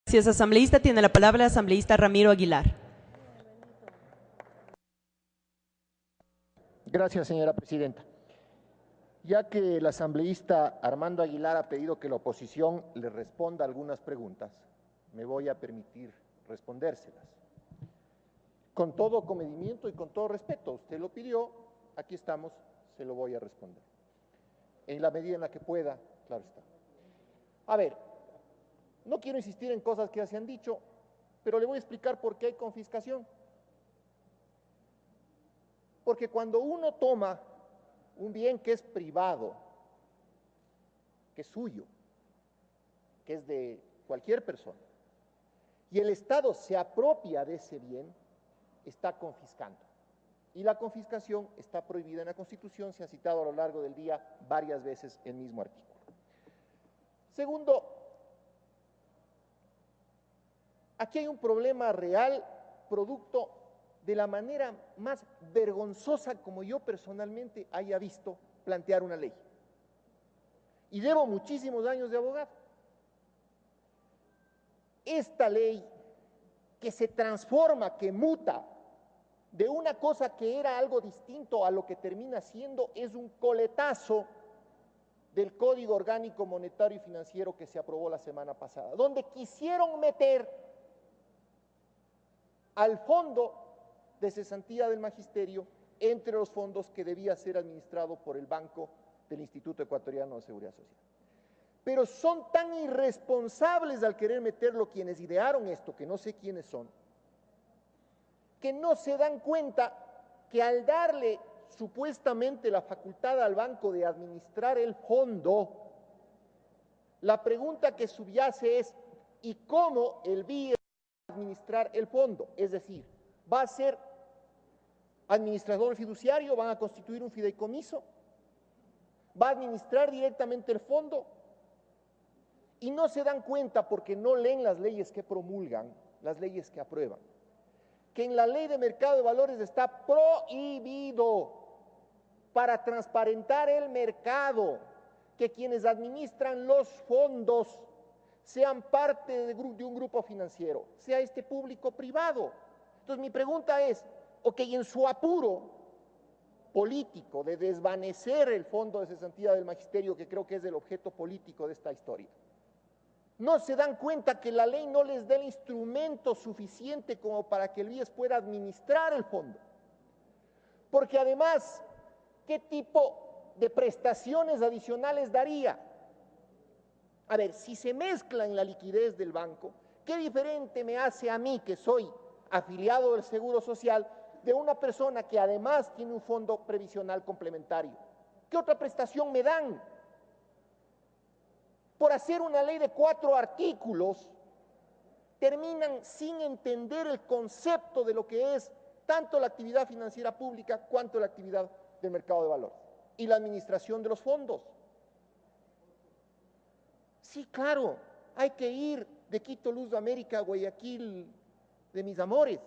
Gracias, asambleísta. Tiene la palabra el asambleísta Ramiro Aguilar. Gracias, señora presidenta. Ya que el asambleísta Armando Aguilar ha pedido que la oposición le responda algunas preguntas, me voy a permitir respondérselas. Con todo comedimiento y con todo respeto, usted lo pidió, aquí estamos, se lo voy a responder. En la medida en la que pueda, claro está. A ver, no quiero insistir en cosas que ya se han dicho, pero le voy a explicar por qué hay confiscación. Porque cuando uno toma un bien que es privado, que es suyo, que es de cualquier persona, y el Estado se apropia de ese bien, está confiscando. Y la confiscación está prohibida en la Constitución, se ha citado a lo largo del día varias veces el mismo artículo. Segundo, aquí hay un problema real, producto de la manera más vergonzosa como yo personalmente haya visto plantear una ley. Y llevo muchísimos años de abogado. Esta ley que se transforma, que muta de una cosa que era algo distinto a lo que termina siendo, es un coletazo del Código Orgánico Monetario y Financiero que se aprobó la semana pasada, donde quisieron meter al fondo de cesantía del magisterio entre los fondos que debía ser administrado por el Banco del Instituto Ecuatoriano de Seguridad Social. Pero son tan irresponsables al querer meterlo quienes idearon esto, que no sé quiénes son, que no se dan cuenta que al darle supuestamente la facultad al banco de administrar el fondo, la pregunta que subyace es, ¿y cómo el BIE va a administrar el fondo? Es decir, ¿va a ser administrador fiduciario? ¿Van a constituir un fideicomiso? ¿Va a administrar directamente el fondo? Y no se dan cuenta porque no leen las leyes que promulgan, las leyes que aprueban, que en la ley de mercado de valores está prohibido, para transparentar el mercado, que quienes administran los fondos sean parte de un grupo financiero, sea este público o privado. Entonces mi pregunta es, ok, en su apuro político de desvanecer el fondo de cesantía del magisterio, que creo que es el objeto político de esta historia, no se dan cuenta que la ley no les da el instrumento suficiente como para que el BIES pueda administrar el fondo. Porque además, ¿qué tipo de prestaciones adicionales daría? A ver, si se mezcla en la liquidez del banco, ¿qué diferente me hace a mí, que soy afiliado del Seguro Social, de una persona que además tiene un fondo previsional complementario? ¿Qué otra prestación me dan? Por hacer una ley de 4 artículos, terminan sin entender el concepto de lo que es tanto la actividad financiera pública cuanto la actividad del mercado de valores y la administración de los fondos. Sí, claro, hay que ir de Quito, Luz de América, a Guayaquil, de mis amores,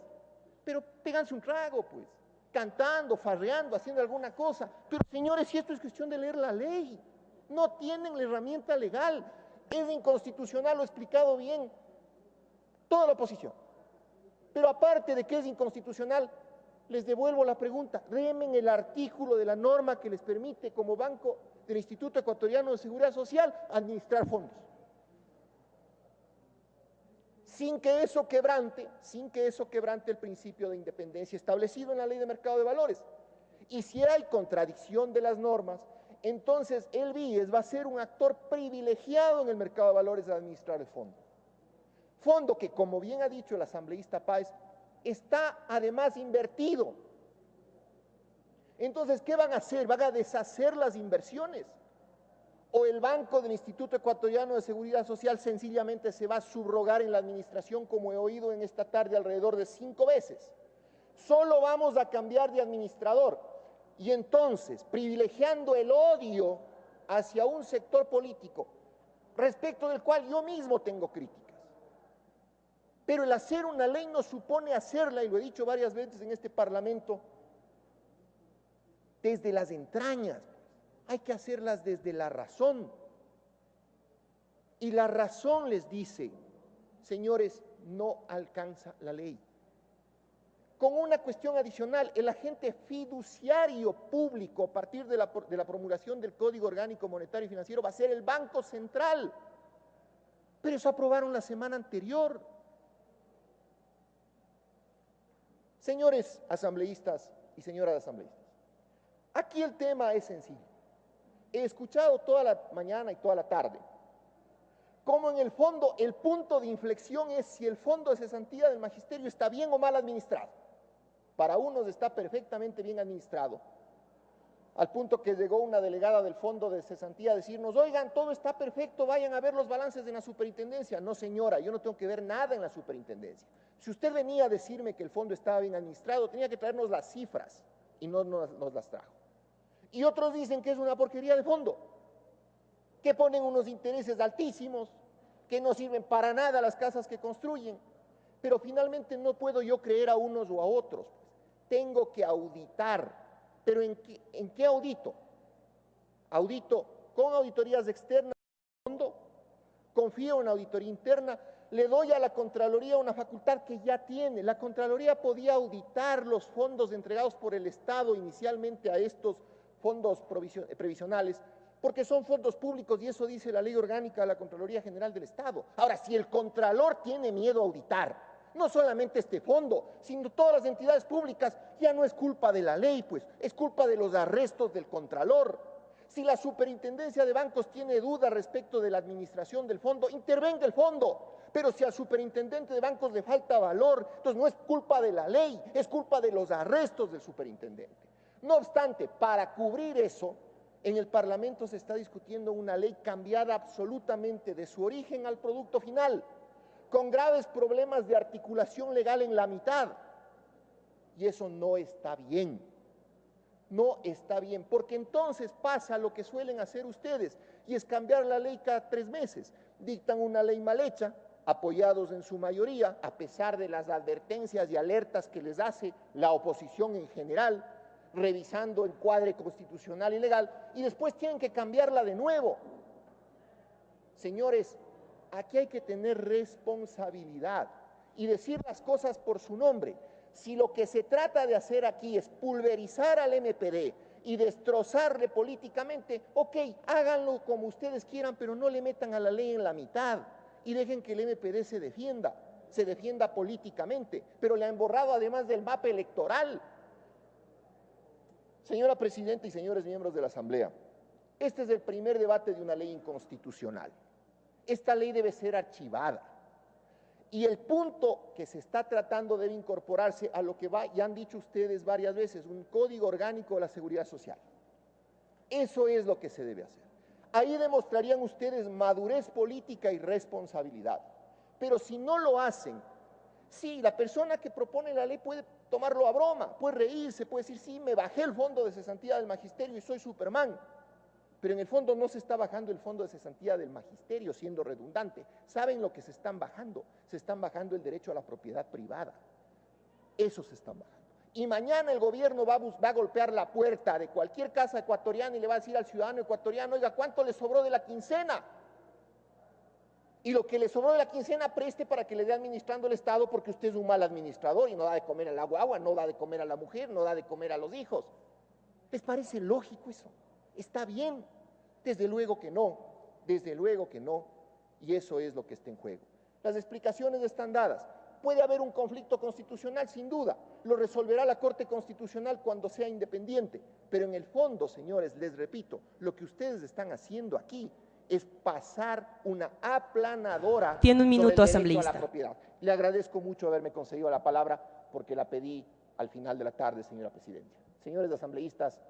pero péganse un trago, pues, cantando, farreando, haciendo alguna cosa. Pero señores, si esto es cuestión de leer la ley, no tienen la herramienta legal, es inconstitucional, lo he explicado bien toda la oposición. Pero aparte de que es inconstitucional, les devuelvo la pregunta, remen el artículo de la norma que les permite como banco del Instituto Ecuatoriano de Seguridad Social administrar fondos. Sin que eso quebrante el principio de independencia establecido en la Ley de Mercado de Valores. Y si hay contradicción de las normas, entonces el BIES va a ser un actor privilegiado en el mercado de valores de administrar el fondo. Fondo que, como bien ha dicho el asambleísta Páez, está además invertido. Entonces, ¿qué van a hacer? ¿Van a deshacer las inversiones? ¿O el Banco del Instituto Ecuatoriano de Seguridad Social sencillamente se va a subrogar en la administración, como he oído en esta tarde alrededor de 5 veces? Solo vamos a cambiar de administrador. Y entonces, privilegiando el odio hacia un sector político, respecto del cual yo mismo tengo críticas. Pero el hacer una ley no supone hacerla, y lo he dicho varias veces en este Parlamento, desde las entrañas. Hay que hacerlas desde la razón. Y la razón les dice Señores, no alcanza la ley. Con una cuestión adicional, el agente fiduciario público a partir de la promulgación del Código Orgánico Monetario y Financiero va a ser el Banco Central. Pero eso aprobaron la semana anterior. Señores asambleístas y señoras asambleístas, aquí el tema es sencillo. He escuchado toda la mañana y toda la tarde cómo en el fondo el punto de inflexión es si el fondo de cesantía del magisterio está bien o mal administrado. Para unos está perfectamente bien administrado, al punto que llegó una delegada del fondo de cesantía a decirnos: oigan, todo está perfecto, vayan a ver los balances de la superintendencia. No, señora, yo no tengo que ver nada en la superintendencia. Si usted venía a decirme que el fondo estaba bien administrado, tenía que traernos las cifras y no nos las trajo. Y otros dicen que es una porquería de fondo, que ponen unos intereses altísimos, que no sirven para nada las casas que construyen, pero finalmente no puedo yo creer a unos o a otros. Tengo que auditar, pero ¿en qué audito? Audito con auditorías externas, confío en auditoría interna, le doy a la Contraloría una facultad que ya tiene. La Contraloría podía auditar los fondos entregados por el Estado inicialmente a estos fondos previsionales, porque son fondos públicos y eso dice la Ley Orgánica de la Contraloría General del Estado. Ahora, si el Contralor tiene miedo a auditar, no solamente este fondo, sino todas las entidades públicas, ya no es culpa de la ley, pues, es culpa de los arrestos del Contralor. Si la Superintendencia de Bancos tiene dudas respecto de la administración del fondo, intervenga el fondo. Pero si al superintendente de bancos le falta valor, entonces no es culpa de la ley, es culpa de los arrestos del superintendente. No obstante, para cubrir eso, en el Parlamento se está discutiendo una ley cambiada absolutamente de su origen al producto final, con graves problemas de articulación legal en la mitad. Y eso no está bien. No está bien, porque entonces pasa lo que suelen hacer ustedes, y es cambiar la ley cada 3 meses. Dictan una ley mal hecha, apoyados en su mayoría, a pesar de las advertencias y alertas que les hace la oposición en general, revisando el cuadre constitucional y legal, y después tienen que cambiarla de nuevo. Señores, aquí hay que tener responsabilidad y decir las cosas por su nombre. Si lo que se trata de hacer aquí es pulverizar al MPD y destrozarle políticamente, ok, háganlo como ustedes quieran, pero no le metan a la ley en la mitad y dejen que el MPD se defienda políticamente, pero le han borrado además del mapa electoral. Señora Presidenta y señores miembros de la Asamblea, este es el primer debate de una ley inconstitucional. Esta ley debe ser archivada. Y el punto que se está tratando debe incorporarse a lo que ya han dicho ustedes varias veces, un Código Orgánico de la Seguridad Social. Eso es lo que se debe hacer. Ahí demostrarían ustedes madurez política y responsabilidad. Pero si no lo hacen, sí, la persona que propone la ley puede tomarlo a broma, puede reírse, puede decir, sí, me bajé el fondo de cesantía del magisterio y soy Superman. Pero en el fondo no se está bajando el fondo de cesantía del magisterio, siendo redundante. ¿Saben lo que se están bajando? Se están bajando el derecho a la propiedad privada. Eso se están bajando. Y mañana el gobierno va a golpear la puerta de cualquier casa ecuatoriana y le va a decir al ciudadano ecuatoriano: oiga, ¿cuánto le sobró de la quincena? Y lo que le sobró de la quincena preste para que le dé administrando el Estado, porque usted es un mal administrador y no da de comer a la guagua, no da de comer a la mujer, no da de comer a los hijos. ¿Les parece lógico eso? ¿Está bien? Desde luego que no, y eso es lo que está en juego. Las explicaciones están dadas. Puede haber un conflicto constitucional, sin duda, lo resolverá la Corte Constitucional cuando sea independiente, pero en el fondo, señores, les repito, lo que ustedes están haciendo aquí es pasar una aplanadora. Tiene un minuto, sobre el derecho a la asambleísta. propiedad. Le agradezco mucho haberme concedido la palabra porque la pedí al final de la tarde, señora Presidenta. Señores asambleístas,